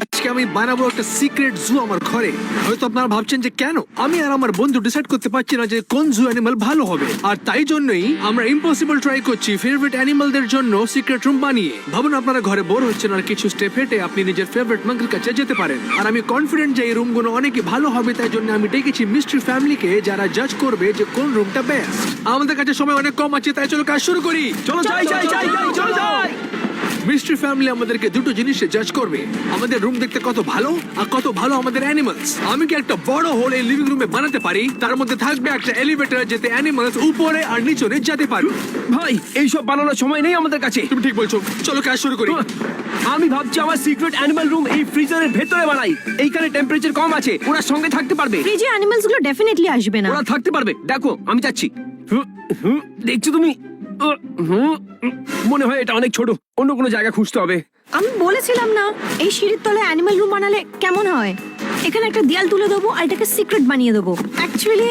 আজকে আমি বানাবো একটা সিক্রেট জু আমার ঘরে। হয়তো আপনারা ভাবছেন যে কেন আমি আর আমার বন্ধু ডিসাইড করতে পারছি না যে কোন জু অ্যানিমাল ভালো হবে, আর তাই জন্যই আমরা ইম্পসিবল ট্রাই করছি ফেভারিট অ্যানিমালদের জন্য সিক্রেট রুম বানিয়ে। ভাবুন আপনারা ঘরে বোর হচ্ছেন আর কিছু স্টেপ হেঁটে আপনি নিজের ফেভারিট মাঙ্কির কাছে যেতে পারেন। আর আমি কনফিডেন্ট যে এই রুমগুলো অনেকই ভালো হবে, তাই জন্য আমি ডেকেছি মিস্ট্রি ফ্যামিলিকে, যারা জাজ করবে যে কোন রুমটা বেস্ট। আমাদের কাছে সময় অনেক কম আছে, তাই চলো কাজ শুরু করি। চলো যাই। মিস্ট্রি ফ্যামিলি আমাদেরকে দুটো জিনিসে জাজ করবে, আমাদের রুম দেখতে কত ভালো আর কত ভালো আমাদের অ্যানিমালস। আমি কি একটা বড় হোল এই লিভিং রুমে বানাতে পারি, তার মধ্যে থাকবে একটা এলিভেটর যাতে অ্যানিমালস উপরে আর নিচে যেতে পারে। ভাই এইসব বানানোর সময় নেই আমাদের কাছে। তুমি ঠিক বলছো, চলো কাজ শুরু করি। আমি ভাবছি আমার সিক্রেট অ্যানিমাল রুম এই ফ্রিজারের ভেতরে বানাই। এইখানে টেম্পারেচার কম আছে, ওরা সঙ্গে থাকতে পারবে। ফ্রিজে অ্যানিমালস গুলো ডেফিনেটলি আসবে না। ওরা থাকতে পারবে, দেখো আমি যাচ্ছি। দেখছো তুমি? মনে হয় এটা অনেক ছোট, অন্য কোনো জায়গা খুঁজতে হবে। আমি বলেছিলাম না এই সিঁড়ির তলায় অ্যানিমাল রুম বানালে কেমন হয়। এখানে একটা দেয়াল তুলে দেবো আর এটাকে সিক্রেট বানিয়ে দেবো। অ্যাকচুয়ালি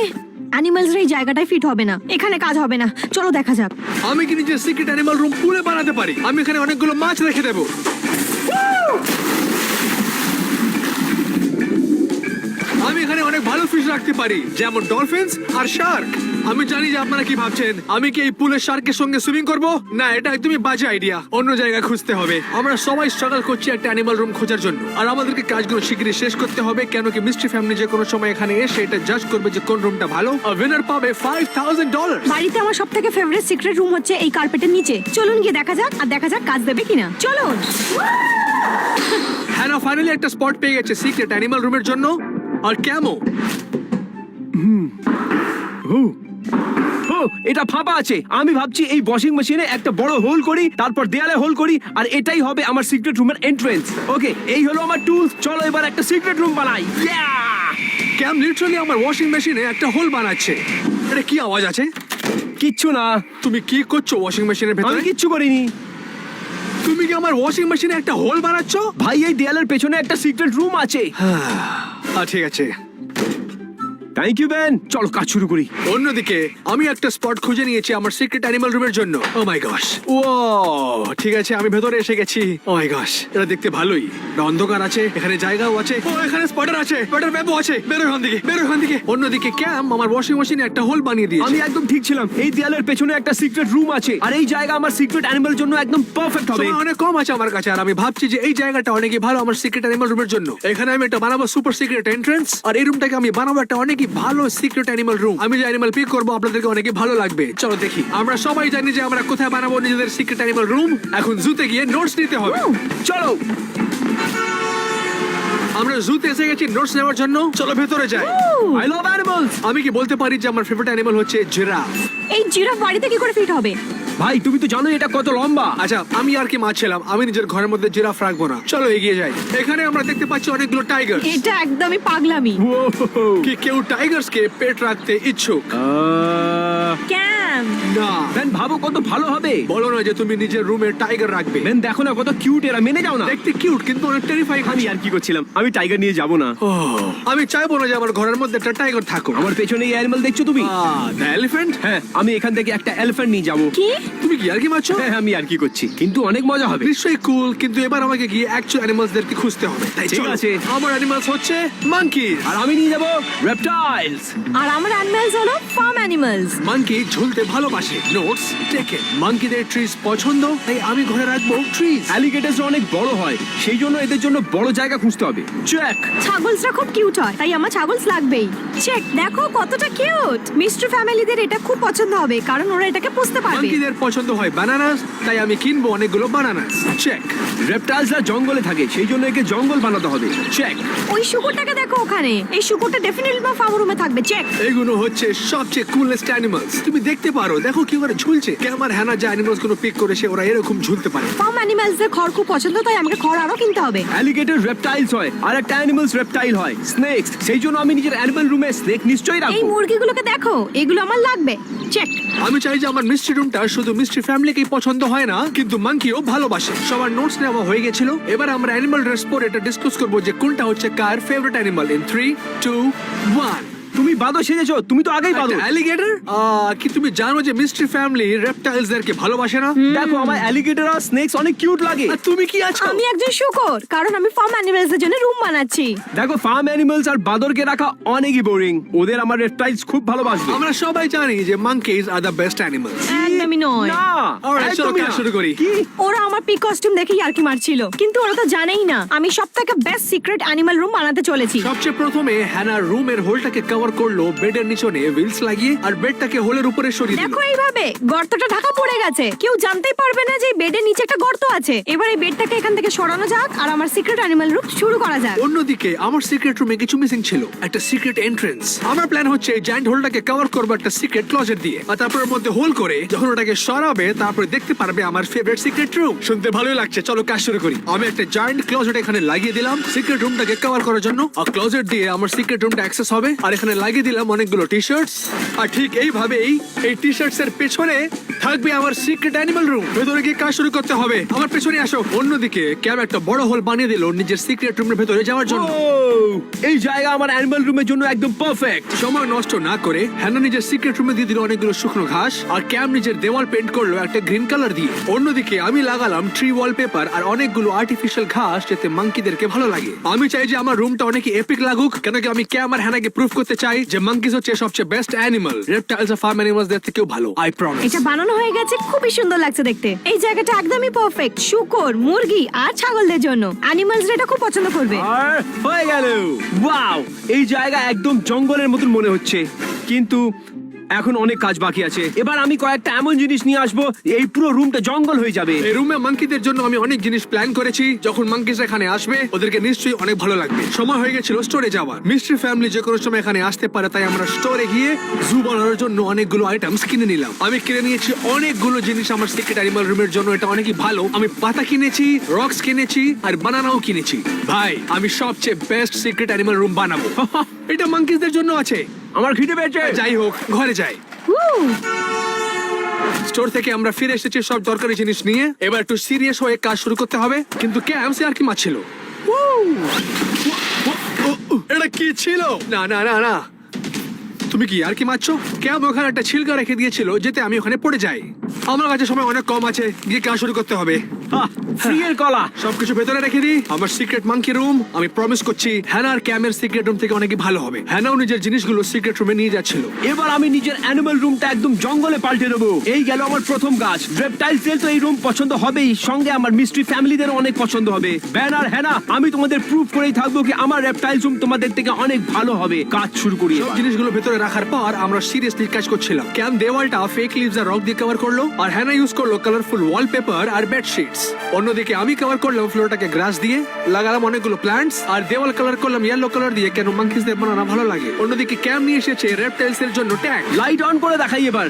অ্যানিমালসরা এই জায়গাটায় ফিট হবে না, এখানে কাজ হবে না। চলো দেখা যাক। আমি কি নিজের সিক্রেট অ্যানিমাল রুম পুলে বানাতে পারি। আমি এখানে অনেকগুলো মাছ রেখে দেবো। আমি এখানে অনেক ভালো ফিশ রাখতে পারি, যেমন ডলফিনস আর শার্ক। আমি জানি যে আপনারা কি ভাবছেন, আমি কি এই পুলের শার্কের সঙ্গে সুইমিং করব? না, এটা একদমই বাজে আইডিয়া। অন্য জায়গা খুঁজতে হবে। আমরা সবাই স্ট্রাগল করছি একটা অ্যানিমাল রুম খোঁজার জন্য, আর আমাদেরকে কাজগুলো শীঘ্রই শেষ করতে হবে, কেন কি মিস্ট্রি ফ্যামিলি যে কোনো সময় এখানে এসে এটা জাজ করবে যে কোন রুমটা ভালো। আর উইনার পাবে $5,000। বাড়িতে আমার সব থেকে ফেভারিট সিক্রেট রুম হচ্ছে এই কার্পেটের নিচে। চলুন গিয়ে দেখা যাক, আর দেখা যাক কাজ দেবে কিনা। চলুন। হ্যাঁ, ফাইনালি একটা স্পট পেয়ে গেছে সিক্রেট অ্যানিমাল রুমের জন্য। আর কেমন? এটা ফাঁপা আছে। আমি ভাবছি এই ওয়াশিং মেশিনে একটা বড় হোল করি, তারপর দেয়ালে হোল করি, আর এটাই হবে আমার সিক্রেট রুমের এন্ট্রেন্স। ওকে, এই হলো আমার টুলস। চলো এবার একটা সিক্রেট রুম বানাই। ক্যাম লিটারালি আমার ওয়াশিং মেশিনে একটা হোল বানাচ্ছে। এটা কি আওয়াজ আছে? কিচ্ছু না। তুমি কি করছো ওয়াশিং মেশিনের ভেতরে? আমি কিচ্ছু করিনি। তুমি কি আমার ওয়াশিং মেশিনে একটা হোল বানাচ্ছো? ভাই এই দেয়ালের পেছনে একটা সিক্রেট রুম আছে। ঠিক আছে, থ্যাংক ইউ বেন। চলো কাজ শুরু করি। অন্যদিকে আমি একটা স্পট খুঁজে নিয়েছি আমার সিক্রেট অ্যানিমাল রুমের জন্য। ও মাই গশ, ও ঠিক আছে, আমি ভেতরে এসে গেছি। ও মাই গশ, এটা দেখতে ভালোই। এটা অন্ধকার আছে, এখানে জায়গাও আছে। ও এখানে স্পটার আছে, স্পটার ব্যাবও আছে। বেরো এখান থেকে। অন্যদিকে ক্যাম আমার ওয়াশিং মেশিনে একটা হোল বানিয়ে দিয়েছে। আমি একদম ঠিক ছিলাম। এই দেয়ালের পেছনে একটা সিক্রেট রুম আছে, আর এই জায়গা আমার সিক্রেট অ্যানিমালের জন্য একদম পারফেক্ট হবে। সময় অনেক কম আছে আমার কাছে, আর আমি ভাবছি যে এই জায়গাটা অনেকই ভালো আমার সিক্রেট অ্যানিমাল রুমের জন্য। এখানে আমি একটা বানাবো সুপার সিক্রেট এন্ট্রেন্স, আর এই রুমটাকে আমি বানাবো একটা অনেকই ভালো সিক্রেট অ্যানিমাল রুম। আমি যে অ্যানিমাল পিক করবো আপনাদেরকে অনেকই ভালো লাগবে। চলো দেখি। আমরা সবাই জানি যে আমরা কোথায় বানাবো নিজেদের সিক্রেট অ্যানিমাল রুম। এখন জুতে গিয়ে নোটস নিতে হবে। চলো। আমরা জুতে এসে গেছি নোটস নেওয়ার জন্য। চলো ভেতরে যাই। I love animals. আমি কি বলতে পারি যে আমার ফেভারিট অ্যানিমাল হচ্ছে জিরাফ। এই জিরাফ বাড়িতে কি করে ফিট হবে? ভাই তুমি তো জানো এটা কত লম্বা। আচ্ছা, আমি আর কি মারছিলাম। আমি নিজের ঘরের মধ্যে জিরাফ রাখবো না। চলো এগিয়ে যাই। এখানে আমরা দেখতে পাচ্ছি অনেকগুলো টাইগার। এটা একদমই পাগলামি। কি কেউ টাইগার্স কে পেট রাখতে ইচ্ছুক? ক্যাম, না। বেন ভাবো কত ভালো হবে। বলো না যে তুমি নিজের রুমে টাইগার রাখবে। বেন দেখো না কত কিউট এরা, মেনে যাও না। দেখতে কিউট কিন্তু অনেক টেরিফাইং। আমি আর কি করছিলাম, আমি টাইগার নিয়ে যাব না। আমি চাইবো না যে আমার ঘরের মধ্যে একটা টাইগার থাকুক। আমার পেছনে এই অ্যানিমাল দেখছো তুমি? The elephant. হ্যাঁ, আমি এখান থেকে একটা এলিফ্যান্ট নিয়ে যাব। কি? তুমি কি আর কি মারছো? হ্যাঁ, আমি আর কি করছি, কিন্তু অনেক মজা হবে। নিশ্চয়ই কুল, কিন্তু এবার আমাকে গিয়ে অ্যাকচুয়াল অ্যানিমালসদেরকে খুঁজতে হবে। তাই ঠিক চলো। আছে। আমার অ্যানিমালস হচ্ছে মাঙ্কি, আর আমি নিয়ে যাব রেপটাইলস। আর আমার অ্যানিমালস হলো ফার্ম অ্যানিমালস। মাঙ্কি ঝুলতে ভালোবাসে। নোটস টেকে। মাঙ্কিদের ট্রিজ পছন্দ, তাই আমি ঘরে রাখবো ট্রিজ। অ্যালিগেটরস অনেক বড় হয়, সেই জন্য এদের জন্য বড় জায়গা খুঁজতে হবে। চেক। ছাগলসরা খুব কিউট হয়, তাই আমার ছাগলস লাগবেই। চেক। দেখো কতটা কিউট। মিস্ট্রি ফ্যামিলিদের এটা খুব পছন্দ হবে, কারণ ওরা এটাকে পুষতে পারবে। মাঙ্কিদের পছন্দ হয় বানানাস, তাই আমি কিনবো অনেকগুলো বানানাস। চেক। রেপটাইলসরা জঙ্গলে থাকে, সেই জন্য একে জঙ্গল বানাতে হবে। চেক। ওই শুকুরটাকে দেখো ওখানে। এই শুকুরটা ডেফিনেটলি আমার ফার্ম রুমে থাকবে। চেক। এইগুলো হচ্ছে সবচেয়ে কুলেস্ট অ্যানিমালস। তুমি দেখতে পারো, দেখো কি করে ঝুলছে। আমার হ্যানা যে অ্যানিমালস গুলো পিক করেছে ওরা এরকম ঝুলতে পারে। ফার্ম অ্যানিমালসদের খড় খুব পছন্দ, তাই আমাকে খড় আরো কিনতে হবে। অ্যালিগেটর রেপটাইলস হয়, আর একটা অ্যানিমালস রেপটাইল হয় স্নেকস, সেই জন্য আমি নিজের অ্যানিমাল রুমে স্নেক নিশ্চয়ই এই রাখবো। মুরগিগুলোকে দেখো, এগুলো আমার লাগবে। চেক। আমি চাই যে আমার মিস্ট্রি রুমটা শুধু মিস্ট্রি ফ্যামিলিকেই পছন্দ হয় না, কিন্তু মাঙ্কিও ভালোবাসে। সবার নোটস নেওয়া হয়ে গেছিল। এবার আমরা অ্যানিমাল ড্রেস পরে এটা ডিসকাস করবো যে কোনটা হচ্ছে কার ফেভারিট অ্যানিমাল। ইন 3, 2, 1 তুমি বাদর সেজেছো, তুমি তো আগেই বাদর। অ্যালিগেটর? কি তুমি জানো যে মিস্ট্রি ফ্যামিলি রেপটাইলস দেরকে ভালোবাসে না? দেখো আমার অ্যালিগেটর আর স্নেকস অনেক কিউট লাগে। আর তুমি কি আছো? আমি একজন শুকর, কারণ আমি ফার্ম অ্যানিমেলস এর জন্য রুম বানাচ্ছি। দেখো ফার্ম অ্যানিমালস আর বাদরকে রাখা অনেকই বোরিং, ওদের আমার রেপটাইলস খুব ভালোবাসবে। আমরা সবাই জানি যে monkeys are the best animals. একদমই নয়। না, Alright, চলো একদমই কাজ না। শুরু করি। কি? ওরা আমার পিক কস্টিউম দেখে ইয়ার্কি মারছিল, কিন্তু ওরা তো জানেই না আমি সবথেকে বেস্ট সিক্রেট অ্যানিমাল রুম বানাতে চলেছি। সবচেয়ে প্রথমে হ্যানার রুমের হোলটাকে কভার করলো বেডের নিচনে হুইলস লাগিয়ে, আর বেডটাকে হোলের উপরে সরিয়ে দিল। দেখো এইভাবে গর্তটা ঢাকা পড়ে গেছে, কেউ জানতেই পারবে না যে এই বেডের নিচে একটা গর্ত আছে। এবার এই বেডটাকে এখান থেকে সরানো যাক আর আমার সিক্রেট অ্যানিমাল রুম শুরু করা যাক। অন্যদিকে আমার সিক্রেট রুমে কিছু মিসিং ছিল, একটা সিক্রেট এন্ট্রেন্স। আমার প্ল্যান হচ্ছে এই জায়ান্ট হোলটাকে কভার করবো একটা সিক্রেট ক্লোজেট দিয়ে, আর তারপর ওর মধ্যে হোল করে যখন ওটাকে সরাবে তারপরে দেখতে পারবে আমার ফেভারিট সিক্রেট রুম। শুনতে ভালোই লাগছে, চলো কাজ শুরু করি। আমি একটা জায়ান্ট ক্লোজেট এখানে লাগিয়ে দিলাম সিক্রেট রুমটাকে কভার করার জন্য, আর ক্লোজেট দিয়ে আমার সিক্রেট রুমটা অ্যাক্সেস হবে। আর এখানে লাগিয়ে দিলাম অনেকগুলো টি শার্টস, আর ঠিক এইভাবেই এই টি শার্টস এর পেছনে থাকবে আমার সিক্রেট অ্যানিমাল রুম। ভেতরে গিয়ে কাজ শুরু করতে হবে, আমার পেছনে আসো। অন্যদিকে ক্যাম একটা বড় হোল বানিয়ে দিল নিজের সিক্রেট রুমের ভেতরে যাওয়ার জন্য। ও, এই জায়গা আমার অ্যানিমাল রুমের জন্য একদম পারফেক্ট। সময় নষ্ট না করে হ্যানা নিজের সিক্রেট রুমে দিয়ে দিল অনেকগুলো শুকনো ঘাস, আর ক্যাম নিজের দেওয়াল পেন্ট করলো একটা গ্রিন কালার দিয়ে। অন্যদিকে আমি লাগালাম ট্রি ওয়ালপেপার আর অনেকগুলো আর্টিফিশিয়াল ঘাস, যাতে মাঙ্কিদেরকে ভালো লাগে। আমি চাই যে আমার রুমটা অনেক এপিক লাগুক, কেন কি আমি ক্যাম আর হ্যানাকে প্রুফ করতে চাই যে মাঙ্কিজ হচ্ছে সবচেয়ে বেস্ট অ্যানিমাল, রেপটাইলস আর ফার্ম অ্যানিমালস দের থেকেও ভালো। I promise. এটা বানানো হয়ে গেছে, খুবই সুন্দর লাগছে দেখতে। এই জায়গাটা একদমই পারফেক্ট শুকর, মুরগি আর ছাগলদের জন্য। অ্যানিমালস এটা খুব পছন্দ করবে। আর হয়ে গেল। ওয়াও, এই জায়গা একদম জঙ্গলের মতন মনে হচ্ছে, কিন্তু এখন অনেক কাজ বাকি আছে। এবার আমি কয়েকটা এমন জিনিস নিয়ে আসবো এই পুরো রুমটা জঙ্গল হয়ে যাবে। এই রুমে মাঙ্কিদের জন্য আমি অনেক জিনিস প্ল্যান করেছি। যখন মাঙ্কিজ এখানে আসবে ওদেরকে নিশ্চয়ই অনেক ভালো লাগবে। সময় হয়ে গেছিল স্টোরে যাওয়ার। মিস্ট্রি ফ্যামিলি যে কোনো সময় এখানে আসতে পারে, তাই আমরা স্টোরে গিয়ে জু বানানোর জন্য অনেকগুলো আইটেমস কিনে নিলাম। আমি কিনে নিয়েছি অনেকগুলো জিনিস আমার সিক্রেট অ্যানিমাল রুমের জন্য, এটা অনেকই ভালো। আমি পাতা কিনেছি, রক্স কিনেছি আর বানানাও কিনেছি। ভাই, আমি সবচেয়ে বেস্ট সিক্রেট অ্যানিমাল রুম বানাবো। এটা মাঙ্কিজদের জন্য আছে। আমার খিদে পেয়েছে। যাই হোক, ঘরে যাই। উহ, স্টোর থেকে আমরা ফিরে এসেছি সব দরকারি জিনিস নিয়ে। এবার একটু সিরিয়াস হয়ে কাজ শুরু করতে হবে। কিন্তু ক্যাম সে আর কি মারছিল। এটা কি ছিল? না না না না, তুমি কি আর কি মারছো? ক্যাম ওখানে একটা ছিলকা রেখে দিয়েছিল যেতে আমি ওখানে পড়ে যাই। আমার কাছে সময় অনেক কম আছে, গিয়ে কাজ শুরু করতে হবে। ফ্রি এর কলা। সবকিছু ভেতরে রেখে দিই। আমার সিক্রেট মাঙ্কি রুম, আমি প্রমিস করছি হ্যানা আর ক্যামের সিক্রেট রুম থেকে অনেকই ভালো হবে। হ্যানাও নিজের জিনিসগুলো সিক্রেট রুমে নিয়ে যাচ্ছিল। এবার আমি নিজের অ্যানিমাল রুমটা একদম জঙ্গলে পাল্টে দেবো। এই গেল আমার প্রথম কাজ। রেপটাইলসদের তো এই রুম পছন্দ হবেই, সঙ্গে আমার মিস্ট্রি ফ্যামিলিদেরও অনেক পছন্দ হবে। ব্যান আর হ্যানা, আমি তোমাদের প্রুফ করেই থাকবো কি আমার রেপটাইলস রুম তোমাদের থেকে অনেক ভালো হবে। কাজ শুরু করি সব এবার। জিনিসগুলো ভেতরে রাখার পর আমরা সিরিয়াসলি কাজ করছিলাম। ক্যাম দেওয়ালটা ফেক লিভস আর রক দিয়ে কভার করলো, আর হ্যানা ইউজ করলো কালারফুল ওয়ালপেপার আর বেডশিটস। অন্যদিকে আমি কভার করলাম ফ্লোরটাকে গ্রাস দিয়ে, লাগালাম অনেকগুলো প্ল্যান্টস, আর দেওয়াল কালার করলাম ইয়েলো কালার দিয়ে, কেন মাঙ্কিসদের বানানো ভালো লাগে। অন্যদিকে ক্যাম নিয়ে এসেছে রেপটাইলস এর জন্য ট্যাগ। লাইট অন করে দেখাই এবার।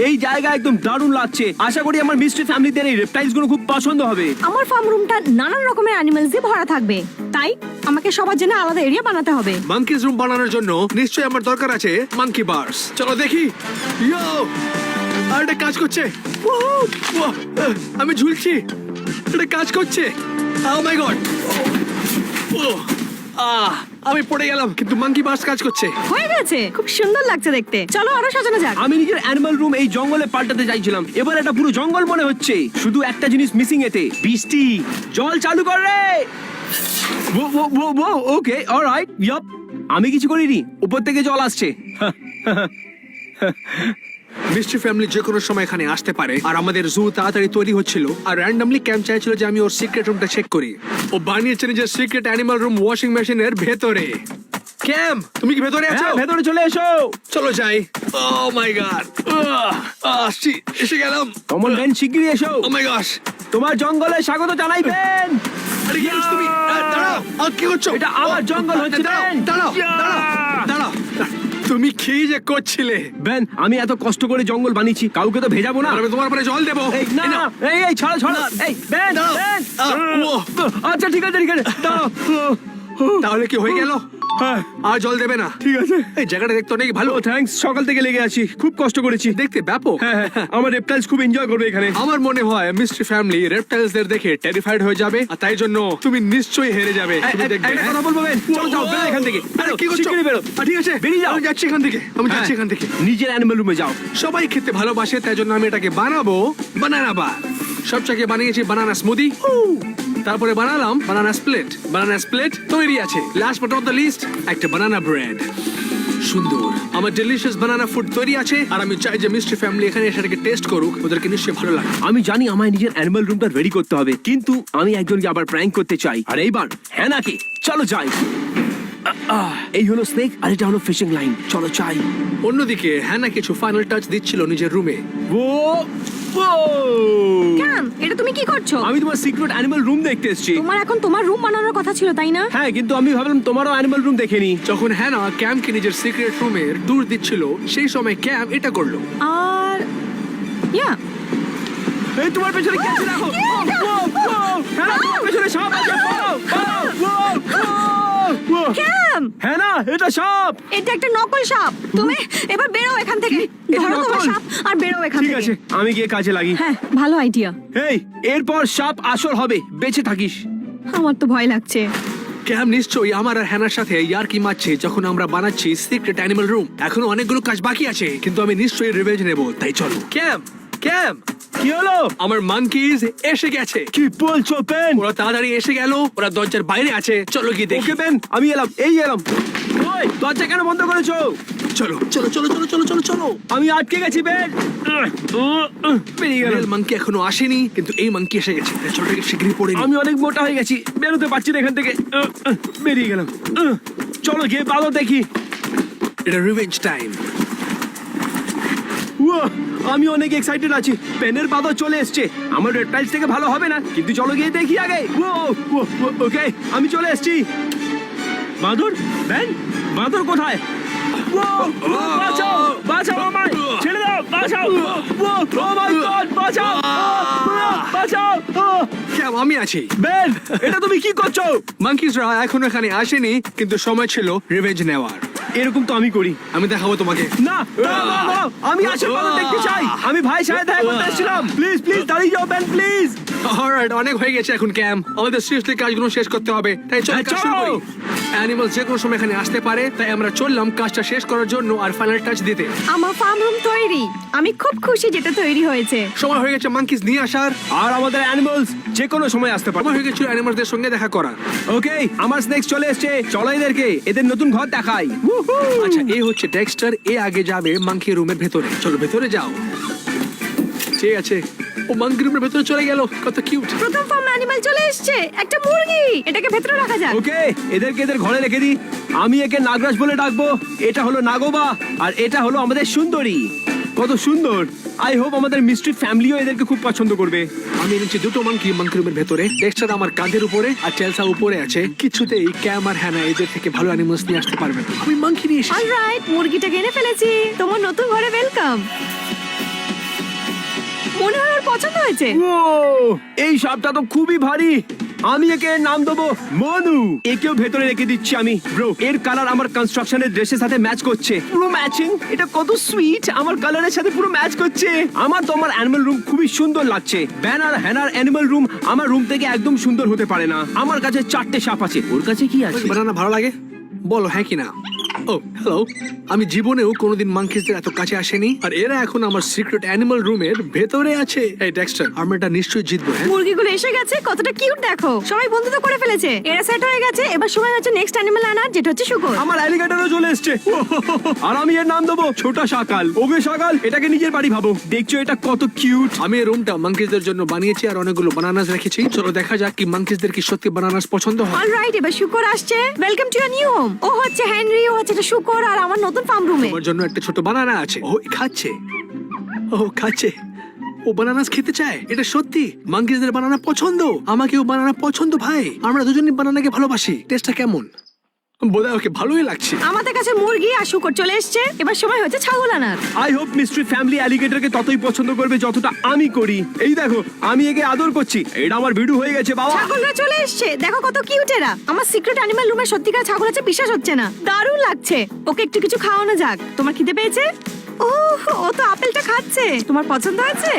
এই জায়গা একদম দারুণ লাগছে। আশা করি আমার মিস্ট্রি ফ্যামিলিদের এই রেপটাইলস গুলো খুব পছন্দ হবে। আমার ফার্ম রুমটা নানান রকমের অ্যানিমালস দিয়ে ভরা থাকবে, তাই আমাকে সবার জন্য আলাদা এরিয়া বানাতে হবে। মাঙ্কিস রুম বানানোর জন্য নিশ্চয়ই আমার দরকার আছে মাঙ্কি বার্স। চলো দেখি। ইয়ো, আর এটা কাজ করছে। Woohoo! Wow! আমি ঝুলছি, এটা কাজ করছে। Oh my God! আমি পড়ে গেলাম, কিন্তু মাঙ্কি বার্স কাজ করছে। হয়ে গেছে, খুব সুন্দর লাগছে দেখতে। চলো আরো সাজানো যাক। আমি নিজের অ্যানিমাল রুম এই জঙ্গলে পাল্টাতে চাইছিলাম, এবার এটা পুরো জঙ্গল মনে হচ্ছে। শুধু একটা জিনিস মিসিং এতে, বৃষ্টি। জল চালু কর রে। ওকে, অলরাইট, ইয়াপ। আমি কিছু করিনি, উপর থেকে জল আসছে। মিস্ট্রি ফ্যামিলি যে কোনো সময় এখানে আসতে পারে, আর আমাদের জু তাড়াতাড়ি তৈরি হচ্ছিল। আর র্যান্ডমলি ক্যাম্প চাইছিল যে আমি ওর সিক্রেট রুমটা চেক করি। ও বানিয়েছে নিজের সিক্রেট অ্যানিমাল রুম ওয়াশিং মেশিনের ভেতরে। ক্যাম্প, তুমি কি ভেতরে আছো? হ্যাঁ, ভেতরে চলে এসো। চলো যাই। ও মাই গড, আসছি, এসে গেলাম। কমন ম্যান, শিগগিরই এসো। ও মাই গশ, তোমার জঙ্গলে স্বাগত জানাইবেন। আরে কি করছো তুমি? দাঁড়াও, কি করছো? এটা আমার জঙ্গল হচ্ছে, দাঁড়াও, বেন। দাঁড়াও, দাঁড়াও, দাঁড়াও। তুমি কি যে করছিলে? বেন, আমি এত কষ্ট করে জঙ্গল বানিয়েছি, কাউকে তো ভেজাবো না। আর আমি তোমার উপরে জল দেবো। এই না, এই নাও। এই ছাড়ো ছাড়ো। এই বেন, দাঁড়াও। বেন। ও। আচ্ছা ঠিক আছে, ঠিক আছে, দাঁড়াও। তাহলে কি হয়ে গেল? হ্যাঁ আর জল দেবে না? ঠিক আছে। এই জায়গাটা দেখতে অনেক ভালো। ও থ্যাঙ্কস, সকাল থেকে লেগে আছি, খুব কষ্ট করেছি। দেখতে ব্যাপক। হ্যাঁ হ্যাঁ, আমার রেপটাইলস খুব এনজয় করবে এখানে। আমার মনে হয় মিস্ট্রি ফ্যামিলি রেপটাইলস দের দেখে টেরিফাইড হয়ে যাবে, আর তাই জন্য তুমি নিশ্চয়ই হেরে যাবে। তুমি দেখবে, একটা হ্যাঁ? কথা বলবো বেন, চলো যাও, বেরো এখান থেকে। আরে কি করছো? শিগগিরই বেরো। ঠিক আছে, বেরিয়ে যাও। আমি যাচ্ছি এখান থেকে, আমি যাচ্ছি হ্যাঁ, এখান থেকে। নিজের অ্যানিমাল রুমে যাও। সবাই খেতে ভালোবাসে, তাই জন্য আমি এটাকে বানাবো বানানা বার। সবচেয়ে বানিয়েছি বানানা স্মুদি, তারপরে বানালাম বানানা স্প্লিট। বানানা স্প্লিট তৈরি আছে। Last but not the least, একটা বানানা ব্রেড। সুন্দর, আমার ডেলিশিয়াস বানানা ফুড তৈরি আছে, আর আমি চাই যে মিস্ট্রি ফ্যামিলি এখানে সেটাকে টেস্ট করুক, ওদেরকে নিশ্চয়ই ভালো লাগে। আমি জানি আমায় নিজের অ্যানিমাল রুমটা রেডি করতে হবে, কিন্তু আমি একজনকে আবার প্র্যাঙ্ক করতে চাই, আর এইবার হ্যাঁ নাকি, চলো যাই। এই হলো স্নেক, আর এটা হলো ফিশিং লাইন, চলো চাই। অন্যদিকে হ্যানা কিছু ফাইনাল টাচ দিচ্ছিল নিজের রুমে। ও ও, ক্যাম, এটা তুমি কি করছো? আমি তোমার সিক্রেট অ্যানিমাল রুম দেখতে এসেছি। তোমার এখন তোমার রুম বানানোর কথা ছিল, তাই না? হ্যাঁ, কিন্তু আমি ভাবলাম তোমারও অ্যানিমাল রুম দেখে নি। যখন হ্যানা ক্যামকে নিজের সিক্রেট রুমের দূর দিচ্ছিল, সেই সময় ক্যাম এটা করলো। আর ইয়া, এই তোমার পেছনে কি আছে দেখো। হ্যাঁ, তোমার পেছনে সাপ আছে, পালাও, পালাও। ক্যাম, হ্যাঁ না, এটা সাপ। এটা একটা নকল সাপ। তুমি এবার বেরো এখান থেকে। এটা ধরো তোমার নকল? সাপ আর বেরো এখান ঠিক থেকে। আছে, আমি গিয়ে কাজে লাগি। হ্যাঁ, ভালো আইডিয়া। এই, এরপর সাপ আসল হবে, বেঁচে থাকিস। আমার তো ভয় লাগছে। ক্যাম নিশ্চয়ই আমার আর হ্যানার সাথে ইয়ার্কি মারছে যখন আমরা বানাচ্ছি সিক্রেট অ্যানিমাল রুম। এখনো অনেকগুলো কাজ বাকি আছে, কিন্তু আমি নিশ্চয়ই রিভেঞ্জ নেব, তাই চলো। ক্যাম, ক্যাম, কি হলো? আমার মাঙ্কিজ এসে গেছে। কি বলছো পেন? ওরা তাড়াতাড়ি এসে গেল, ওরা দরজার বাইরে আছে, চলো গিয়ে দেখি। ওকে পেন, আমি এলাম, এই এলাম। ওই, দরজা কেন বন্ধ করেছো? চলো চলো চলো চলো চলো চলো চলো। আমি আটকে গেছি পেন। বেরিয়ে গেলাম। রিয়েল মাঙ্কি এখনো আসেনি, কিন্তু এই মাঙ্কি এসে গেছে, তাই চলো শীঘ্রই পড়ে নি। আমি অনেক মোটা হয়ে গেছি, বেরোতে পারছি না এখান থেকে। বেরিয়ে গেলাম। চলো গিয়ে বাঁধো দেখি। এটা রিভেঞ্জ টাইম। উয়াহ, আমি অনেক এক্সাইটেড আছি। পেনের বাঁধো চলে এসছে। আমার রেড টাইলস থেকে ভালো হবে না, কিন্তু চলো গিয়ে দেখি আগে। ওকে, আমি চলে এসেছি। বাঁদর, পেন, বাঁদর কোথায়? বাঁচাও, বাঁচাও আমায়, ছেড়ে দাও, বাঁচাও। ও মাই গড, বাঁচাও, বাঁচাও। ক্যাম, আমি আছি। বেন, এটা তুমি কি করছো? মাঙ্কিজরা এখনো এখানে আসেনি, কিন্তু সময় ছিল রিভেঞ্জ নেওয়ার। এরকম তো আমি করি। আমি দেখাবো তোমাকে। না, না, না, না, আমি আসল বাঁদর দেখতে চাই। আমি ভাই সাথে দেখা করতে এসেছিলাম। প্লিজ প্লিজ দাঁড়িয়ে যাও বেন, প্লিজ। অলরাইট, অনেক হয়ে গেছে এখন ক্যাম। আমাদের সিরিয়াসলি কাজগুলো শেষ করতে হবে, তাই চলো কাজ শুরু করি। অ্যানিমাল যে কোনো সময় এখানে আসতে পারে, তাই আমরা চললাম কাজটা শেষ করার জন্য আর ফাইনাল টাচ দিতে। আমার ফার্ম রুম তৈরি। আমি খুব খুশি যেটা তৈরি হয়েছে। সময় হয়ে গেছে মাঙ্কিজ নিয়ে আসার। আর আমাদের অ্যানিমালস যে কোনো সময় আসতে পারে। সময় হয়ে গেছিল অ্যানিমালদের সঙ্গে দেখা করা। ওকে, আমার স্নেক্স চলে এসেছে, চলো এদেরকে এদের নতুন ঘর দেখাই। আচ্ছা, এই হচ্ছে ডেক্সটার, এ আগে যাবে মাঙ্কি রুমের ভেতরে। চলো ভেতরে যাও। ঠিক আছে, ও মাঙ্কি রুমের ভেতরে চলে গেল, কত কিউট। প্রথম ফার্ম অ্যানিমাল চলে এসেছে, একটা মুরগি। এটাকে ভেতরে রাখা যাক। ওকে, এদেরকে এদের ঘরে রেখে দিই। আমি একে নাগরাজ বলে ডাকবো। এটা হলো নাগোবা, আর এটা হলো আমাদের সুন্দরী। কত সুন্দর। আই হোপ আমাদের মিস্ট্রি ফ্যামিলিও এদেরকে খুব পছন্দ করবে। আমি এনেছি দুটো মাঙ্কি রুমের ভেতরে। ডেক্সটার আমার কাঁধের উপরে আর টেলসা উপরে আছে। কিছুতেই ক্যাম আর হ্যানা এদের থেকে ভালো অ্যানিমালস নিয়ে আসতে পারবে না। আমি মাঙ্কি নিয়ে এসেছি। অলরাইট, মুরগিটাকে এনে ফেলেছি। তোমার নতুন ঘরে ওয়েলকাম। মনে হয় ওর পছন্দ হয়েছে। ও, এই সাপটা তো খুবই ভারী। আমি একে নাম দেবো মনু। একেও ভেতরে রেখে দিচ্ছি আমি। ব্রো, এর কালার আমার কনস্ট্রাকশনের ড্রেসের সাথে ম্যাচ করছে, পুরো ম্যাচিং। এটা কত সুইট, আমার কালারের সাথে পুরো ম্যাচ করছে। আমার তো আমার অ্যানিমাল রুম খুবই সুন্দর লাগছে। ব্যানার হ্যানার অ্যানিমাল রুম আমার রুম থেকে একদম সুন্দর হতে পারে না। আমার কাছে 4টে সাপ আছে, ওর কাছে কি আছে? বানানা ভালো লাগে? বলো হ্যাঁ কি না। ও হ্যালো, আমি জীবনেও কোনোদিন মাঙ্কিজদের এত কাছে আসেনি, আর এরা এখন আমার সিক্রেট অ্যানিমাল রুমের ভেতরে আছে। এই ডেক্সটার, আমরা এটা নিশ্চয়ই জিতবো। হ্যাঁ, মুরগিগুলো এসে গেছে, কতটা কিউট দেখো। সবাই বন্ধুত্ব করে ফেলেছে, এরা সেট হয়ে গেছে। এবার সময় হচ্ছে নেক্সট অ্যানিমাল আনার, যেটা হচ্ছে শুকর। আমার অ্যালিগেটরও চলে এসেছে। আর আমি এর নাম দেবো ছোটা শাকাল। ওকে শাকাল, এটাকে নিজের বাড়ি ভাবো। দেখছো এটা কত কিউট। আমি এই রুমটা মাঙ্কিজদের জন্য বানিয়েছি, আর অনেকগুলো বানানাস রেখেছি। চলো দেখা যাক কি মাঙ্কিজদের কি সত্যি বানানাস পছন্দ হয়। অলরাইট, এবার শুকর আসছে। Welcome to your new home. ও হচ্ছে হেনরি, ও হচ্ছে একটা শুকর, আর আমার নতুন ফার্ম রুমে। আমার জন্য একটা ছোট বানানা আছে। ও খাচ্ছে, ও খাচ্ছে। ও বানানাস খেতে চায়। এটা সত্যি মাঙ্কিজদের বানানা পছন্দ। আমাকেও বানানা পছন্দ ভাই। আমরা দুজনই বানানাকে ভালোবাসি। টেস্টটা কেমন? বোধহয় ওকে ভালোই লাগছে। আমাদের কাছে মুরগি আর শূকর চলে এসছে, এবার সময় হচ্ছে ছাগল আনার। আই হোপ মিস্ট্রি ফ্যামিলি অ্যালিগেটরকে ততই পছন্দ করবে যতটা আমি করি। এই দেখো আমি একে আদর করছি, এটা আমার ভিডিও হয়ে গেছে বাবা। ছাগলরা চলে এসছে, দেখো কত কিউট এরা। আমার সিক্রেট অ্যানিমাল রুমে সত্যিকার ছাগল আছে, বিশ্বাস হচ্ছে না। দারুণ লাগছে। ওকে একটু কিছু খাওয়ানো যাক। তোমার খিদে পেয়েছে? ও তো আপেলটা খাচ্ছে। তোমার পছন্দ হয়েছে?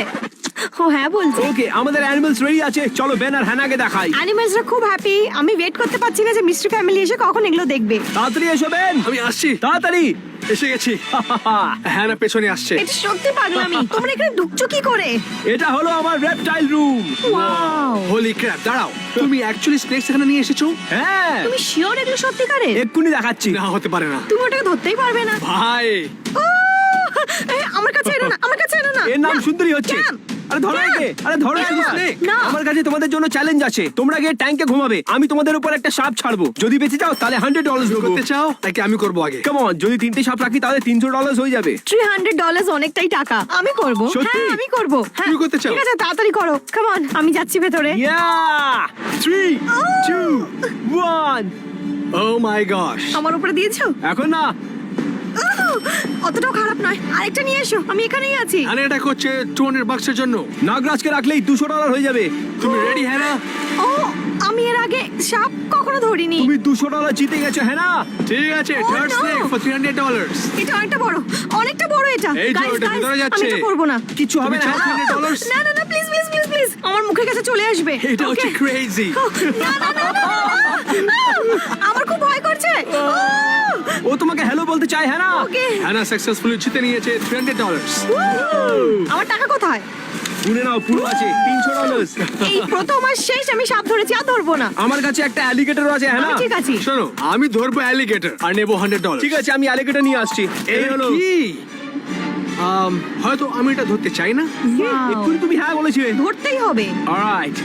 ও হ্যাঁ বলছে। ওকে, আমাদের অ্যানিমালস রেডি আছে, চলো বেন আর হ্যানাকে দেখাই। অ্যানিমালসরা খুব হ্যাপি। আমি ওয়েট করতে পারছি না যে মিস্ট্রি ফ্যামিলি এসে কখন এগুলো দেখবে। তাড়াতাড়ি এসো বেন, আমি আসছি, তাড়াতাড়ি। এসে গেছি। হ্যাঁ না, পেছনে আসছে। এটা সত্যি পাগলামি। তোমরা এখানে ঢুকছো কি করে? এটা হলো আমার reptile room. Wow, holy crap, দাঁড়াও, তুমি অ্যাকচুয়ালি স্নেকস এখানে নিয়ে এসেছো? হ্যাঁ, তুমি শিওর এগুলো সত্যিকারের? এক্ষুনি দেখাচ্ছি। না, হতে পারে না তুমি ওটাকে ধরতেই পারবে না। ভাই। ও, আমার কাছে এনো না, আমার কাছে এনো না। এর নাম না, সুন্দরী হচ্ছে। ক্যাম, আরে ধরো ক্যাম। একে, আরে ধরো এটা একে। snake। না। আমার কাছে তোমাদের জন্য চ্যালেঞ্জ আছে, তোমরা গিয়ে ট্যাঙ্কে ঘুমাবে, আমি তোমাদের উপর একটা সাপ ছাড়বো, যদি বেঁচে যাও তাহলে $100 দেবো। করতে চাও নাকি আমি করবো আগে? কাম অন, যদি 3টে সাপ রাখি তাহলে $300 হয়ে যাবে। $300 অনেকটাই টাকা। আমি করব। সত্যি? হ্যাঁ, আমি করব। হ্যাঁ, তুমি করতে চাও? ঠিক আছে, তাড়াতাড়ি করো। কাম অন, আমি যাচ্ছি ভেতরে। ইয়া 3 2 1 ও মাই গশ। আমার উপরে দিয়েছো? এখন না, অতটাও খারাপ নয়। আরেকটা নিয়ে এসো, আমি এখানেই আছি। আরে এটা করছে $200 জন্য। নাগরাজকে রাখলেই $200 হয়ে যাবে। তুমি রেডি? হ্যাঁ না? ও, আমি এর আগে সাপ কখনো ধরিনি। তুমি $200 জিতে গেছো, হ্যাঁ না? ঠিক আছে, Oh, third no. Snake for $300। এটা অনেকটা বড়, অনেকটা বড় এটা। এই যে, Guys, ওটা guys, ভেতরে আমি যাচ্ছে। এটা করব না। কিছু হবে তুমি না। চাও $300? না না না, প্লিজ প্লিজ প্লিজ প্লিজ, আমার মুখের কাছে চলে আসবে। এটা হচ্ছে Okay. ক্রেজি। না না না না, আমার খুব ভয় করছে। ও তোমাকে হ্যালো বলতে চায়, হ্যাঁ না? ওকে, হ্যানা সাকসেসফুলি জিতে নিয়েছে $300। আমার টাকা কোথায়? শুনে নাও, পুরো আছে $300। এই প্রথম আর শেষ আমি সাপ ধরেছি, আর ধরবো না। আমার কাছে একটা অ্যালিগেটর আছে, হ্যাঁ আমি না? ঠিক আছি। শোনো, আমি ধরবো অ্যালিগেটর আর নেবো $100। ঠিক আছে, আমি অ্যালিগেটর নিয়ে আসছি। এই হলো। কি? হয়তো আমি এটা ধরতে চাই না। Wow, এক্ষুনি তুমি হ্যাঁ বলেছিলে। ধরতেই হবে। Alright.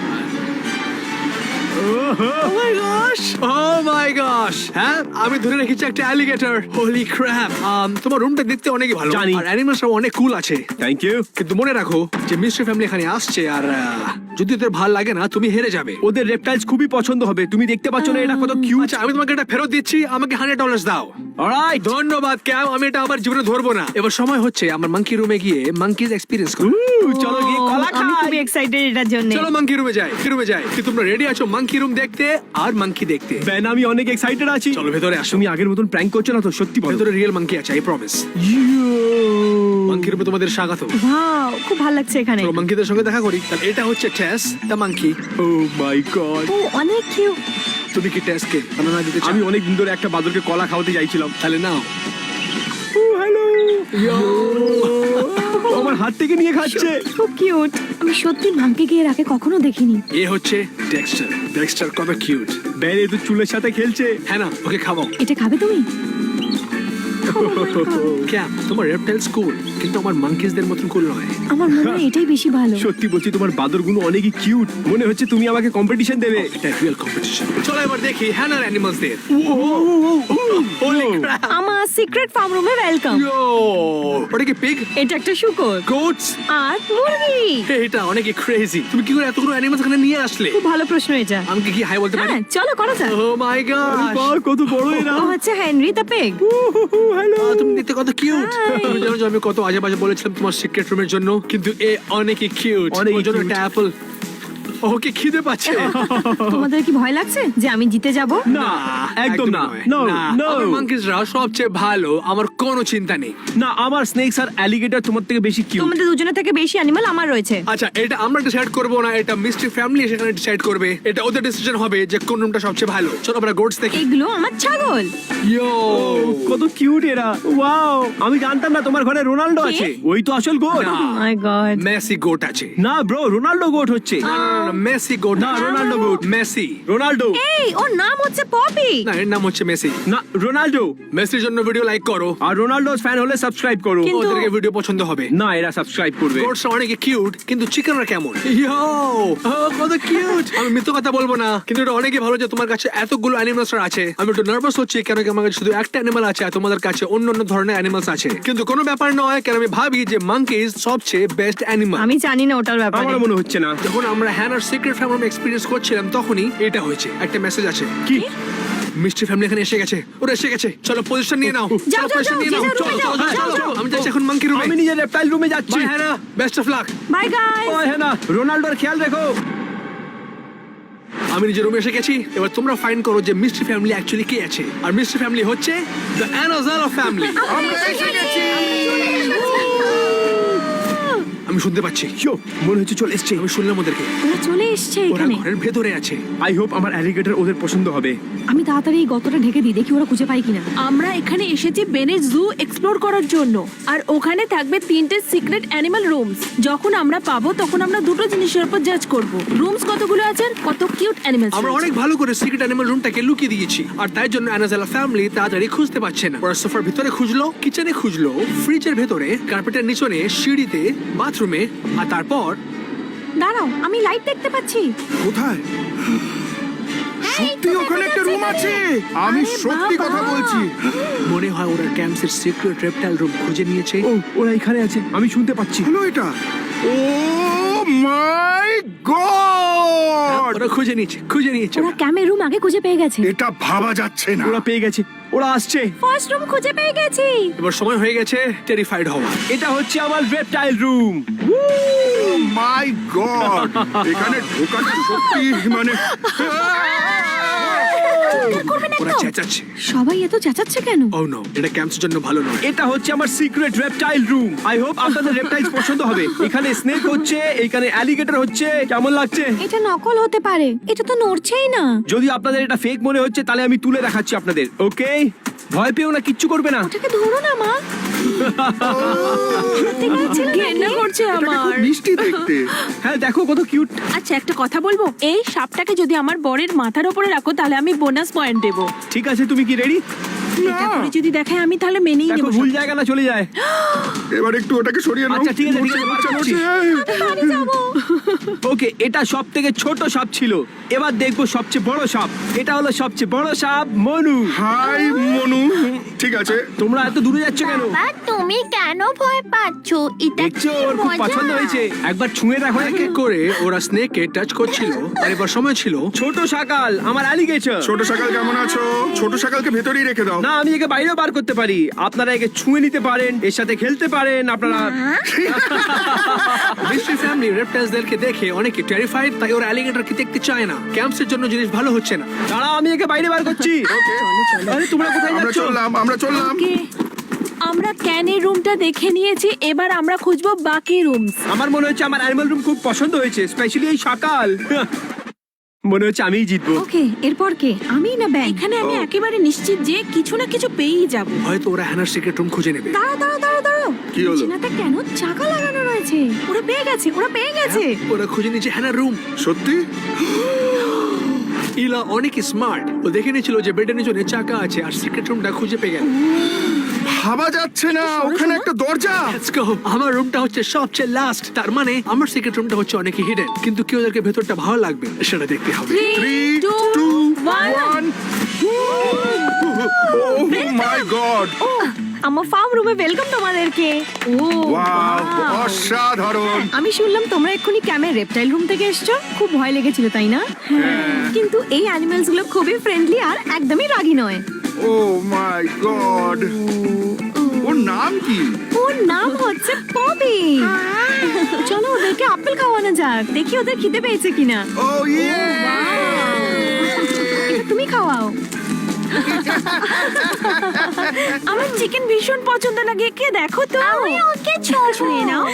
Oh my gosh! Oh my gosh! হ্যাঁ, আমি ধরে রেখেছি একটা অ্যালিগেটর। হোলি ক্র্যাপ! তোমার রুমটা দেখতে অনেকই ভালো। জানি। আর অ্যানিমালসও অনেক কুল আছে। Thank you. কিন্তু মনে রাখো যে মিস্ট্রি ফ্যামিলি এখানে আসছে, আর যদি ওদের ভালো লাগে না, তুমি হেরে যাবে। ওদের রেপটাইলস খুবই পছন্দ হবে, তুমি দেখতে পাচ্ছ না এটা কত কিউট। আচ্ছা, আমি তোমাকে এটা ফেরত দিচ্ছি, আমাকে $100 দাও। অলরাইট। ধন্যবাদ ক্যাম, আমি এটা আমার জীবনে ধরবো না। এবার সময় হচ্ছে আমার মাঙ্কি রুমে গিয়ে মাঙ্কিজ এক্সপিরিয়েন্স করো। চলো গিয়ে কলা আমি খাই। খুবই এক্সাইটেড এটার জন্য। চলো মাঙ্কি রুমে যাই, রুমে যাই। কি তোমরা রেডি আছো মাঙ্কি রুম দেখতে আর মাঙ্কি দেখতে? বেন, আমি অনেক এক্সাইটেড আছি। চলো ভেতরে আসো। তুমি আগের মতন প্র্যাঙ্ক করছো না তো? সত্যি বলো। ভেতরে রিয়েল মাঙ্কি আছে, আই প্রমিস। মাঙ্কি রুমে তোমাদের স্বাগত। ওয়াও, খুব ভালো লাগছে এখানে। চলো মাঙ্কিদের সঙ্গে দেখা করি। তাহলে এটা হচ্ছে Tess the monkey. Oh my god, ও, অনেক কিউট। তুমি কি টেসকে বানানা দিতে চাও? আমি অনেক দিন ধরে একটা বাদরকে কলা খাওয়াতে চাইছিলাম। তাহলে নাও। হ্যালো, আমার হাত থেকে নিয়ে খাচ্ছে। খুব কিউট। আমি সত্যি মাংকে গিয়ে রাখে কখনো দেখিনি। এ হচ্ছে ডেক্সটার। ডেক্সটার কবে কিউট। বেন, এ তো চুলের সাথে খেলছে। হ্যাঁ না, ওকে খাবো। এটা খাবে তুমি? ক্যাম, তোমার রেপটাইলস কুল, কিন্তু আমার মাঙ্কিজদের মতন কুল নয়। আমার মনে হয় এটাই বেশি ভালো। সত্যি বলছি, তোমার বাদরগুলো অনেকই কিউট। মনে হচ্ছে তুমি আমাকে কম্পিটিশন দেবে। এটা রিয়েল কম্পিটিশন। চলো এবার দেখি হ্যানার অ্যানিমালসদের। হোলি ক্র্যাপ! আমার সিক্রেট ফার্ম রুমে ওয়েলকাম। ইয়ো, ওটা কি পিগ? এটা একটা শূকর গোটস? আর মুরগি। এটা অনেকই ক্রেজি। তুমি কি করে এতগুলো অ্যানিমালস এখানে নিয়ে আসলে? খুব ভালো প্রশ্ন এটা। আমি কি হাই বলতে পারি? হ্যাঁ, চলো করা যাক। ও মাই গড! বাহ, কত বড় এরা। ও হচ্ছে হেনরি দ্য পেগ। হ্যালো। তুমি দেখতে কত কিউট। Hi. তুমি জানো যে আমি কত আজে বাজে বলেছিলাম তোমার সিক্রেট রুমের জন্য, কিন্তু এ অনেকই কিউট। অনেকই ওর জন্য cute. একটা অ্যাপল। ওকে খিদে পাচ্ছে। তোমাদের কি ভয় লাগছে যে আমি জিতে যাব? না, একদম না। নয়। No, না, no. আমার মাঙ্কিজরা সবচেয়ে ভালো, আমার কোনো চিন্তা নেই। না, আমার স্নেকস আর অ্যালিগেটর তোমার থেকে বেশি কিউট। তোমাদের দুজনের থেকে বেশি অ্যানিমাল আমার রয়েছে। আচ্ছা, এটা আমরা ডিসাইড করবো না, এটা মিস্ট্রি ফ্যামিলি সেখানে ডিসাইড করবে। এটা ওদের ডিসিশন হবে যে কোন রুমটা সবচেয়ে ভালো। চলো আমরা গোটস দেখি। এগুলো আমার ছাগল। ইয়ো, কত কিউট এরা। ওয়াও, আমি জানতাম না তোমার ঘরে রোনাল্ডো কি? আছে। ওই তো আসল গোট। না। মাই গড। মেসি গোট আছে। না ব্রো, রোনাল্ডো গোট হচ্ছে। না, মেসি গোট না, রোনাল্ডো গোট। মেসি। রোনাল্ডো। এই, ওর নাম হচ্ছে পপি। না, এর নাম হচ্ছে মেসি। না, রোনাল্ডো। মেসির জন্য ভিডিও লাইক করো, আর রোনাল্ডোর ফ্যান হলে সাবস্ক্রাইব করো। কিন্তু- ওদেরকে ভিডিও পছন্দ হবে। না, এরা সাবস্ক্রাইব করবে। গোটস অনেকে কিউট, কিন্তু চিকেনরা কেমন? ইয়ো, কত কিউট। আমি মিথ্যা কথা বলবো না, কিন্তু এটা অনেকই ভালো যে তোমার কাছে এতগুলো অ্যানিমালস আছে। আমি একটু নার্ভাস হচ্ছি, কেন কি আমার কাছে শুধু একটা অ্যানিমাল আছে আর তোমাদের কাছে অন্য অন্য ধরনের অ্যানিমালস আছে। কিন্তু কোনো ব্যাপার নয়, কারণ আমি ভাবি যে মাঙ্কিজ সবচেয়ে বেস্ট অ্যানিমাল। আমি জানি না ওটার ব্যাপারে। আমার মনে হচ্ছে না। যখন আমরা হ্যানার সিক্রেট ফ্যামিলি এক্সপেরিয়েন্স করছিলাম, তখনই এটা হয়েছে। একটা মেসেজ আছে। কি? মিষ্টি ফ্যামিলি এখানে এসে গেছে, ওরা এসে গেছে। চলো পজিশন নিয়ে নাও, যাও, চলো পজিশন যাও, নিয়ে নাও। যাও, চলো যাও, চলো যাও, চলো, যাও। আমি যাচ্ছি এখন মাঙ্কি রুমে। আমি নিজের রেপটাইল রুমে যাচ্ছি। Bye Hannah, best of luck. Bye guys. ও হ্যাঁ না, রোনাল্ডোর খেয়াল রেখো। আমি নিজের রুমে এসে গেছি। এবার তোমরা ফাইন্ড করো যে মিষ্টি ফ্যামিলি অ্যাকচুয়ালি কে আছে। আর মিষ্টি ফ্যামিলি হচ্ছে দ্য অ্যানাজালা ফ্যামিলি। আমরা এসে গেছি। আমি শুনতে পাচ্ছি, ইয়ো, মনে হচ্ছে চলে এসছে। আমি শুনলাম ওদেরকে। ওরা চলে এসেছে ওরা এখানে। ঘরের ভেতরে আছে। আই হোপ আমার অ্যালিগেটর ওদের পছন্দ হবে। আমি তাড়াতাড়ি এই গর্তটা ঢেকে দিই, দেখি ওরা খুঁজে পায় কিনা। আমরা এখানে এসেছি বেনের জু এক্সপ্লোর করার জন্য, আর ওখানে থাকবে 3টে সিক্রেট অ্যানিমাল রুমস। যখন আমরা পাবো তখন আমরা দুটো জিনিসের উপর জাজ করব, রুমস কতগুলো আছে আর কত কিউট অ্যানিমালস। আমরা অনেক ভালো করে সিক্রেট অ্যানিমাল রুমটাকে লুকিয়ে দিয়েছি, আর তাই জন্য অ্যানাজালা ফ্যামিলি তাড়াতাড়ি খুঁজতে পারছে না। ওরা সোফার ভিতরে খুঁজলো, কিচেনে খুঁজলো, ফ্রিজের ভেতরে, কার্পেটের নিচনে, সিঁড়িতে, বাথরুমে, আর তারপর দাঁড়াও, আমি লাইট দেখতে পাচ্ছি। কোথায়? সত্যি ওখানে একটা রুম আছে। আমি সত্যি কথা বলছি। মনে হয় ওরা ক্যাম্পসের সিক্রেট রেপটাইল রুম খুঁজে নিয়েছে। ও, ওরা এখানে আছে, আমি শুনতে পাচ্ছি। হলো এটা। ও মাই গড! ওরা খুঁজে নিয়েছে, খুঁজে নিয়েছে। ওরা ক্যামের রুম আগে খুঁজে পেয়ে গেছে। এটা ভাবা যাচ্ছে না। ওরা পেয়ে গেছে, ওরা আসছে। ফার্স্ট রুম খুঁজে পেয়ে গেছি। এবার সময় হয়ে গেছে টেরিফাইড হওয়া। এটা হচ্ছে আমার reptile room. O my god! এখানে ঢোকাটা সত্যি মানে ওরা চেঁচাচ্ছে। সবাই এত চেঁচাচ্ছে কেন? ও নো, এটা ক্যাম্পসের জন্য ভালো নয়। এটা হচ্ছে আমার secret reptile room. I hope আপনাদের রেপটাইলস পছন্দ হবে। এখানে স্নেক হচ্ছে, এখানে অ্যালিগেটর হচ্ছে। কেমন লাগছে? এটা নকল হতে পারে, এটা তো নড়ছেই না। যদি আপনাদের এটা ফেক মনে হচ্ছে তাহলে আমি তুলে দেখাচ্ছি আপনাদের। ওকে, ভয় পেও না, কিচ্ছু করবে না। ওটাকে ধরো না মা। সত্যি বলছিলাম ঘেন্না করছে এটাকে খুব আমার। মিষ্টি দেখতে। হ্যাঁ, দেখো কত কিউট। আচ্ছা একটা কথা বলবো, এই সাপটাকে যদি আমার বরের মাথার উপরে রাখো তাহলে আমি বোনাস পয়েন্ট দেবো। ঠিক আছে, তুমি কি রেডি? এটা করে যদি দেখায় আমি তাহলে মেনেই দেখো নেবো। ভুল জায়গা না চলে যায়। এবার একটু ওটাকে সরিয়ে নাও। আচ্ছা, ঠিক আছে, ঠিক আছে, বার করছি। বাড়ি যাবো। ওকে, এটা সব থেকে ছোট সাপ ছিল। এবার দেখবো সবচেয়ে বড় সাপ। এটা হলো সবচেয়ে বড় সাপ, মনু। হাই মনু। ঠিক আছে। তোমরা এত দূরে যাচ্ছ কেন? বাবা তুমি কেন ভয় পাচ্ছ? এটা দেখছো কি ওর খুব মজা? পছন্দ হয়েছে। একবার ছুঁয়ে দেখো এক একে। এক করে ওরা স্নেককে টাচ করছিল। আর এবার সময় ছিল। ছোট শাকাল, আমার অ্যালিগেটর। ছোট সকাল কেমন আছো? ছোট সকালকে ভেতরেই রেখে দাও। না, আমি একে বাইরেও বার করতে পারি। আপনারা একে ছুঁয়ে নিতে পারেন, এর সাথে খেলতে পারেন। আপনারা মিষ্টি ফ্যামিলি রেপটাইলসদেরকে দেখে অনেকে টেরিফাইড, তাই ওরা অ্যালিগেটরকে দেখতে চায় না। ক্যাম্পসের জন্য জিনিস ভালো হচ্ছে না। দাঁড়াও, আমি একে বাইরে বার করছি। আরে তোমরা কোথায় আমরা যাচ্ছ? চললাম। ওকে, আমরা ক্যানের রুমটা দেখে নিয়েছি, এবার আমরা খুঁজবো বাকি রুমস। আমার মনে হচ্ছে আমার অ্যানিমাল রুম খুব পছন্দ হয়েছে, স্পেশালি এই শাকাল। মনে হচ্ছে আমিই জিতবো। ওকে, এরপর কে, আমি না ব্যাং? এখানে আমি একেবারে নিশ্চিত যে কিছু না কিছু পেয়েই যাব। হয়তো ওরা হ্যানার সিক্রেট রুম খুঁজে নেবে। দাঁড়াও দাঁড়াও দাঁড়াও দাঁড়াও। কি হলো? চেনাতে কেন চাকা লাগানো রয়েছে? ওরা পেয়ে গেছে, ওরা পেয়ে গেছে। ওরা খুঁজে নিয়েছে হ্যানার রুম। সত্যি? ইলা অনেক স্মার্ট। ও দেখে নিয়েছিল যে বেডের নিচনে চাকা আছে, আর সিক্রেট রুমটা খুঁজে পেয়ে গেল। ভাবা যাচ্ছে না, ওখানে একটা দরজা। Let's go. আমার রুমটা হচ্ছে সবচেয়ে লাস্ট, তার মানে আমার সিক্রেট রুমটা হচ্ছে অনেক হিডেন। কিন্তু কি ওদেরকে ভেতরটা ভালো লাগবে সেটা দেখতে হবে। 3, 2, 1. Oh my God! আমার ফার্ম রুমে ওয়েলকাম তোমাদেরকে। ও Wow! অসাধারণ। আমি শুনলাম তোমরা এক্ষুনি ক্যামের রেপটাইল রুম থেকে এসছো। খুব ভয় লেগেছিল তাই না? কিন্তু এই অ্যানিমালস গুলো খুবই ফ্রেন্ডলি আর একদমই রাগী নয়। Oh my God! ওর নাম কি? ওর নাম হচ্ছে পপি। চলো ওদেরকে আপেল খাওয়ানো যাক, দেখি ওদের খিদে পেয়েছে কিনা। Oh yeah! এটা তুমি খাওয়াও। আমার চিকেন ভীষণ পছন্দ লাগে, কে দেখো তো। আমি ওকে ছুঁয়ে নাও।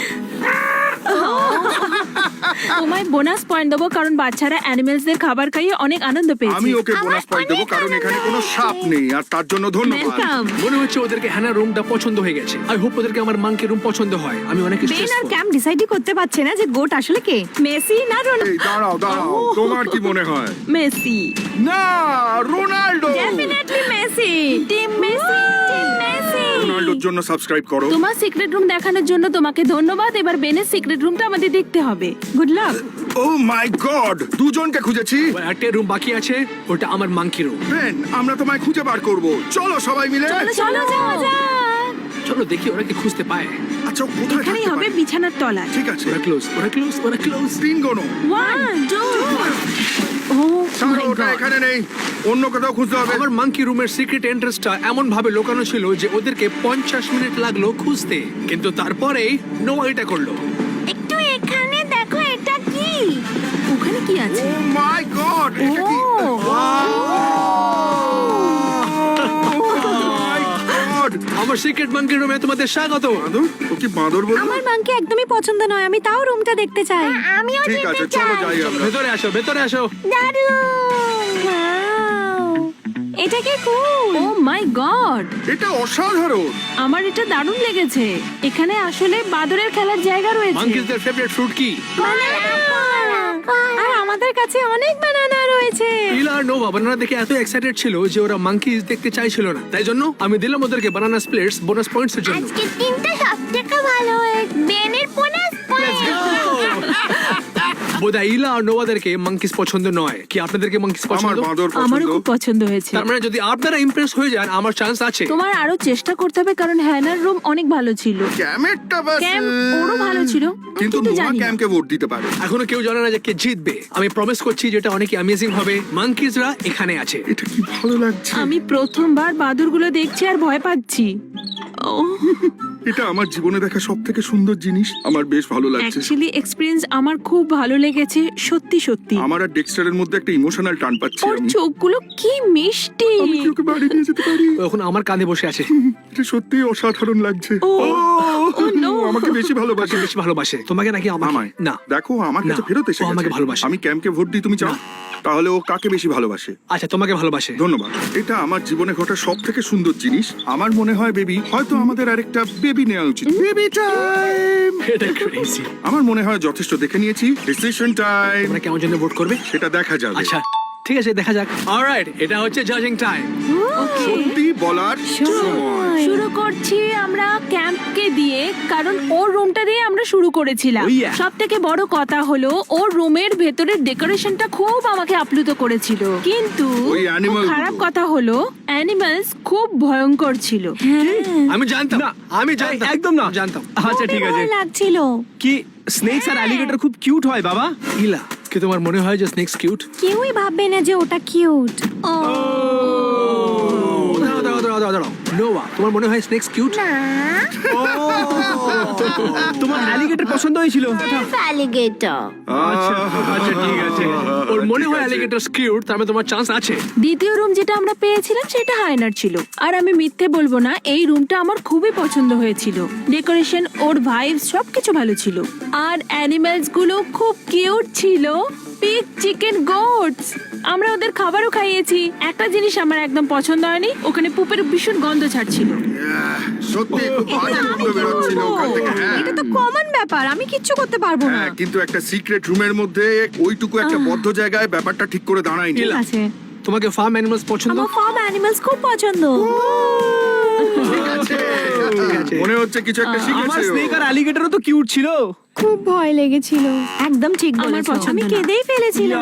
তোমায় বোনাস পয়েন্ট দেবো কারণ বাচ্চারা অ্যানিমেলসদের খাবার খাইয়ে অনেক আনন্দ পেয়েছে। আমি ওকে বোনাস পয়েন্ট দেবো কারণ এখানে কোনো সাপ নেই, আর তার জন্য ধন্যবাদ। ওয়েলকাম। মনে হচ্ছে ওদেরকে হ্যানার রুমটা পছন্দ হয়ে গেছে। আই হোপ ওদেরকে আমার মাংকি রুম পছন্দ হয়। আমি অনেক বেন আর স্ট্রেসফুল। ক্যাম ডিসাইডই করতে পারছে না যে গোট আসলে কে, মেসি না রোনাল্ডো। এই দাঁড়াও, তোমার কি মনে হয়? মেসি। না, Ronaldo. Definitely Messi. Team Messi, team Messi. রোনাল্ডোর জন্য সাবস্ক্রাইব করো। তোমার সিক্রেট রুম দেখানোর জন্য তোমাকে ধন্যবাদ। এবার বেনের সিক্রেট রুমটা আমাদের দেখতে হবে। Good luck. Oh my God! দুজনকে খুঁজেছি। একটা রুম বাকি আছে, ওটা আমার মাংকি রুম। বেন, আমরা তোমায় খুঁজে বার করব। চলো সবাই মিলে। চলো যাওয়া যাক। চলো দেখি ওরা কি খুঁজতে পায়। আচ্ছা বাচ্চাও কোথায় এখানেই থাকতে হবে পারে? বিছানার তলায়। ঠিক আছে, ওরা ক্লোজ, ওরা ক্লোজ, ওরা ক্লোজ। 3 গোনো। 1 2 ও ছাড়ো, মাই ওটা গড। এখানে নেই, অন্য কোথাও খুঁজতে হবে। আমার মাঙ্কি রুমের সিক্রেট এন্ট্রেন্সটা এমন ভাবে লোকানো ছিল যে ওদেরকে 50 মিনিট লাগলো খুঁজতে, কিন্তু তারপরেই নোয়া এটা করলো। একটু এখানে দেখো, এটা কি? ওখানে কি আছে? ও মাই গড, এটা কি? ও মাই গড! আমার সিক্রেট মাঙ্কি রুমে তোমাদের স্বাগত। বাঁদর? ও কি বাঁদর বললো? আমার মাংকে একদমই পছন্দ নয়, আমি তাও রুমটা দেখতে চাই। আমিও ঠিক যেতে আছে, চলো চাই। যাই আমরা। ভেতরে আসো, ভেতরে আসো। Wow! এটা কি কুল! ও মাই গড, এটা অসাধারণ। আমার এটা দারুণ লেগেছে। এখানে আসলে বাদরের খেলার জায়গা রয়েছে। মাঙ্কিসদের ফেভারিট ফ্রুট কি? আর আমাদের কাছে অনেক বানানা রয়েছে। ইলা আর নোভা বানানা দেখে এত এক্সাইটেড ছিল যে ওরা মাঙ্কিস দেখতে চাইছিল না, তাই জন্য আমি দিলাম ওদেরকে বানানা স্প্লিটস বোনাস পয়েন্টস এর জন্য। আজকের দিনটা সবথেকে ভালো হয়েছে। বেনের বোনাস Let's go! বোধহয় ইলা আর নোভাদেরকে মাঙ্কিস পছন্দ নয়। কি আপনাদেরকে মাঙ্কিস আমার পছন্দ? বাঁদর আমারও পছন্দ। খুব পছন্দ হয়েছে। তার মানে যদি আপনারা ইমপ্রেস হয়ে যান আমার চান্স আছে। তোমার আরো চেষ্টা করতে হবে, কারণ হ্যানার রুম অনেক ভালো ছিল। ক্যামেরটা বাস। ক্যাম ওরও ভালো ছিল, কিন্তু নোয়া জানি না। ক্যামকে ভোট দিতে পারে। এখনো কেউ জানে না যে কে জিতবে। আমি প্রমিস করছি যেটা অনেক অ্যামেজিং হবে। মাঙ্কিসরা এখানে আছে। এটা কি ভালো লাগছে। আমি প্রথমবার বাদুরগুলো দেখছি আর ভয় পাচ্ছি। ও এটা আমার জীবনে দেখা সবথেকে সুন্দর জিনিস। আমার বেশ ভালো লাগছে। অ্যাকচুয়ালি এক্সপেরিয়েন্স আমার খুব ভালো লেগেছে, সত্যি সত্যি। আমার আর ডেক্সটারের মধ্যে একটা ইমোশনাল টান পাচ্ছি ওর আমি। চোখগুলো কি মিষ্টি। আমি কি ওকে বাড়ি নিয়ে যেতে পারি? ও এখন আমার কাঁধে বসে আছে। এটা সত্যিই অসাধারণ লাগছে। ও, ও, ও no! আমাকে বেশি ভালোবাসে। বেশি ভালোবাসে তোমাকে নাকি আমাকে? আমায় না। দেখো, আমার কাছে না, ফেরত এসে ও আমাকে গেছে। ভালোবাসে। আমি ক্যামকে ভোট দিই, তুমি চাও? না। তাহলে ও কাকে বেশি ভালোবাসে? আচ্ছা তোমাকে ভালোবাসে। ধন্যবাদ। এটা আমার জীবনে ঘটা সব থেকে সুন্দর জিনিস। আমার মনে হয় বেবি, হয়তো আমাদের আরেকটা বেবি নেওয়া উচিত। Baby time. এটা ক্রেজি। আমার মনে হয় যথেষ্ট দেখে নিয়েছি। Decision time. তোমরা কেমন জন্য ভোট করবে? সেটা দেখা যাবে। আচ্ছা ঠিক আছে, দেখা যাক। অলরাইট, এটা হচ্ছে জাজিং টাইম। সত্যি বলার সময়। শুরু করছি আমরা ক্যাম্পকে দিয়ে, কারণ ওর রুমটা দিয়ে আমরা শুরু করেছিলাম। Oh, yeah. সব থেকে বড় কথা হলো ওর রুমের ভেতরের ডেকোরেশনটা খুব আমাকে আপ্লুত করেছিল, কিন্তু ওই animal খুব খারাপ গুলো। কথা হলো অ্যানিমালস খুব ভয়ঙ্কর ছিল। আমি জানতাম, না, আমি জানতাম, একদম না। জানতাম। আচ্ছা ঠিক আছে। ভয় লাগছিল। কি স্নেকস আর অ্যালিগেটর খুব কিউট হয় বাবা? ইলা, কি তোমার মনে হয় যে স্নেকস কিউট? কেউই ভাববে না যে ওটা কিউট। ও দাঁড়াও দাঁড়াও দাঁড়াও দাঁড়াও। নোয়া, তোমার মনে হয় স্নেকস কিউট? তোমার অ্যালিগেটর পছন্দ হয়েছিল? অ্যালিগেটর। আচ্ছা আচ্ছা ঠিক আছে। ওর মনে ঠিক হয় আছে। অ্যালিগেটর কিউট, তার মানে তোমার চান্স আছে। দ্বিতীয় রুম যেটা আমরা পেয়েছিলাম সেটা হায়নার ছিল, আর আমি মিথ্যে বলবো না, এই রুমটা আমার খুবই পছন্দ হয়েছিল। ডেকোরেশন, ওর ভাইবস সবকিছু ভালো ছিল, আর অ্যানিমালস গুলো খুব কিউট ছিল। পিগ, চিকেন, গোটস, আমরা ওদের খাবারও খাইয়েছি। একটা জিনিস আমার একদম পছন্দ হয়নি, ওখানে পুপের ভীষণ গন্ধ ছাড়ছিল। সত্যি খুব বাজে গন্ধ বেরোচ্ছিল ওখান থেকে। হ্যাঁ। এটা তো কমন ব্যাপার, আমি কিচ্ছু করতে পারবো না। হ্যাঁ, কিন্তু একটা সিক্রেট রুমের মধ্যে ওইটুকু একটা বদ্ধ জায়গায় ব্যাপারটা ঠিক করে দাঁড়ায়নি। ঠিক আছে, তোমাকে ফার্ম অ্যানিমালস পছন্দ? আমার ফার্ম অ্যানিমালস খুব পছন্দ। ঠিক আছে। মনে হচ্ছে কিছু একটা আমার শিখেছে ও। স্নেক আর অ্যালিগেটরও তো কিউট ছিল। খুব ভয় লেগেছিল। একদম ঠিক আমার বলেছো, পছন্দ আমি না। কেঁদেই ফেলেছিলাম।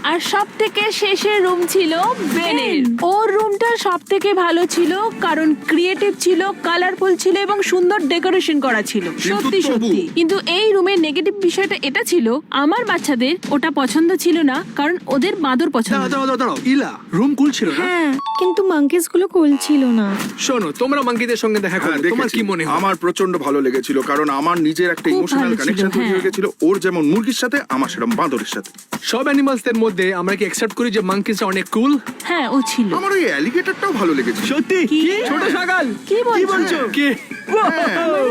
আর সব থেকে শেষের রুম ছিল বেনের। ওর রুমটা সব থেকে ভালো ছিল, কারণ ক্রিয়েটিভ ছিল, কালারফুল ছিল এবং সুন্দর ডেকোরেশন করা ছিল। সত্যি তবু- সত্যি। কিন্তু এই রুমের নেগেটিভ বিষয়টা এটা ছিল, আমার বাচ্চাদের ওটা পছন্দ ছিল না, কারণ ওদের বাঁদর পছন্দ। দাঁড়াও দাঁড়াও দাঁড়াও। ইলা, রুম কুল ছিল না? হ্যাঁ, কিন্তু মাঙ্কিস গুলো কুল ছিল না। শোনো, তোমরা মাঙ্কিদের সঙ্গে দেখা হ্যাঁ, করো, তোমার দেখেছি। কি মনে হয়? আমার প্রচন্ড ভালো লেগেছিল, কারণ আমার নিজের একটা খুব ইমোশনাল ভালো ছিল, কানেকশন তৈরি হ্যাঁ। হয়ে গেছিল। ওর যেমন মুরগির সাথে, আমার সেরকম বাঁদরের সাথে। সব অ্যানিমালসদের মধ্যে আমরা কি অ্যাকসেপ্ট করি যে মাঙ্কিসরা অনেক কুল? হ্যাঁ, ও ছিল। আমার ওই অ্যালিগেটরটাও ভালো লেগেছে। সত্যি? কি? ছোট ছাগল? কি বলছো? কে?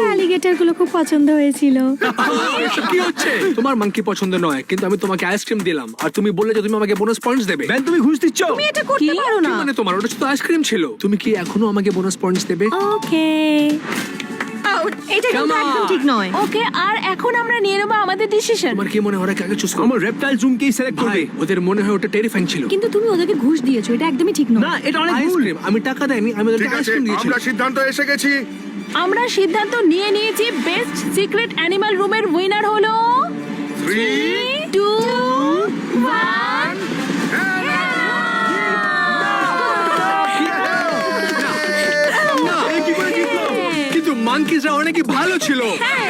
অ্যালিগেটর গুলো খুব পছন্দ হয়েছিল। এসব কি হচ্ছে? তোমার মাঙ্কি পছন্দ নয়, কিন্তু আমি তোমাকে আইসক্রিম দিলাম আর তুমি বললে যে তুমি আমাকে বোনাস পয়েন্টস দেবে। ব্যান, তুমি ঘুষ দিচ্ছ? তুমি এটা করতে কি? পারো কি না। মানে তোমার? ওটা শুধু আইসক্রিম ছিল। তুমি কি এখনো আমাকে বোনাস পয়েন্টস দেবে? ওকে, এটা কিন্তু Come on. একদম ঠিক নয়। ওকে, আর এখন আমরা নিয়ে নেবো আমাদের ডিসিশন। তোমার কি মনে হয় ওরা কাকে চুজ করবে? আমার রেপটাইল রুমকেই সিলেক্ট ভাই, করবে। ওদের মনে হয় ওটা টেরিফাইং ছিল। কিন্তু তুমি ওদেরকে ঘুষ দিয়েছো, এটা একদমই ঠিক নয়। না, এটা অনেক ভুল। আইসক্রিম, আমি টাকা দেয়নি, আমি ওদেরকে ঠিক আছে, আইসক্রিম দিয়েছি। আমরা সিদ্ধান্ত এসে গেছি। আমরা সিদ্ধান্ত নিয়ে নিয়েছি, বেস্ট সিক্রেট অ্যানিমাল রুমের উইনার হলো 3, 2 1। কিন্তু মাঙ্কিজরা অনেকই ভালো ছিল। হ্যাঁ